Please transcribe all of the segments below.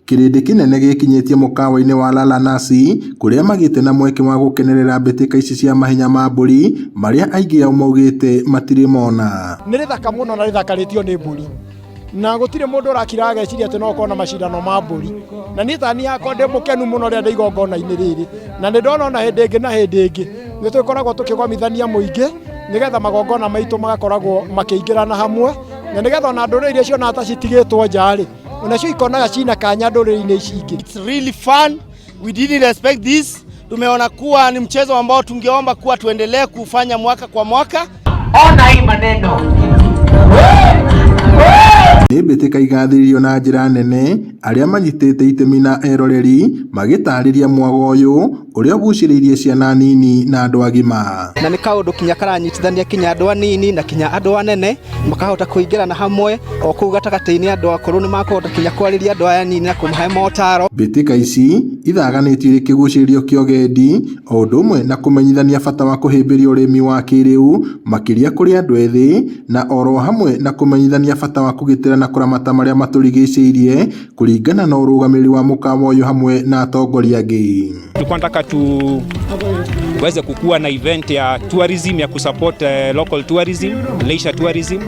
Kirindi kinene gikinyitie mukawa-ini wa Lala Nasi kuria magite na mweke wa gukenerera mbitika ici cia mahenya ma mburi maria aingi ao maugite matiri mona. Ni rithaka muno na rithakaritio ni mburi. Na gutire mundu urakira ageciria ati no kona macindano ma mburi. Na ni tani yakwa ndi mukenu muno ria ndi igongona-ini riri. Na ndi ndona ona hindi ingi na hindi ingi ni twikoragwo tukigomithania muingi nigetha magongona maitu magakoragwo makiingirana hamwe na nigetha ona nduriri iria ciona ta citigitwo njari onacio ikonaga cina kanya nduriri-ini ici ingi. It's really fun. We didn't expect this. Tumeona kuwa ni mchezo ambao tungeomba kuwa tuendelee kufanya mwaka kwa mwaka. Ona hii maneno ni mbitika igathiririo na njira nene aria manyitite itemi na eroreri magitariria mwago uyu uria uguciriirie ciana nini na andu agima. Na ni kaundu kinya karanyitithania kinya andu anini na kinya andu anene makahota kuingirana hamwe o kuu gatagati-ini andu akuru ni makuhota kinya kwariria andu aya nini na kumahe motaro. Mbitika ici ithaganitio ri kigucirio kio gendi o undu umwe na kumenyithania bata wa kuhimbiria urimi wa kiriu makiria kuri andu ethi na oro hamwe na kumenyithania bata wa kugitira na kuramata maria maturigiciirie kuringana na urugamiri wa mukawa uyu hamwe na atongoria angi. Tulikuwa nataka tuweze kukua na event ya tourism ya kusupport local tourism, leisure tourism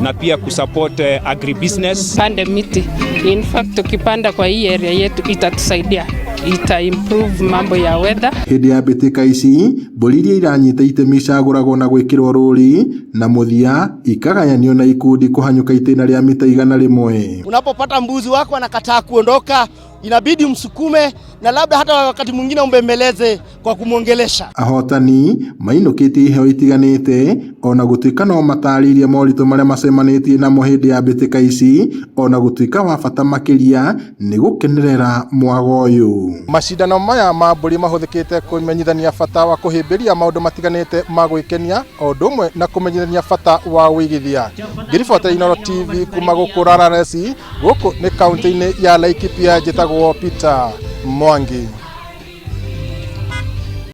na pia kusupport agribusiness. Pande miti. In fact tukipanda kwa hii area yetu itatusaidia. Ita improve mambo ya weather. Hindi ya mbitika ici mburi iria iranyita itemi icaguragwo na gwikirwo ruri na muthia ikagayanio na ikundi kuhanyuka itena ria mita 100. Unapopata mbuzi wako anakataa kuondoka, inabidi msukume na labda hata wakati mwingine umbembeleze kwa kumwongelesha. Ahotani mainukitie iheo itiganite ona gutuika no mataririe moritu maria macemanitie namo hindi ya mbitika ici ona gutuika wa bata makiria ni gukenerera mwago uyu. Macindano maya ma mburi mahuthikite kumenyithania bata wa kuhimbiria maundu matiganite ma gwikenia o undu umwe na kumenyithania bata wa wigithia. Ngiribota Inooro TV kuma guku Rararesi guku ni kaunti-ini ya Laikipia njitagwo Peter Mwangi.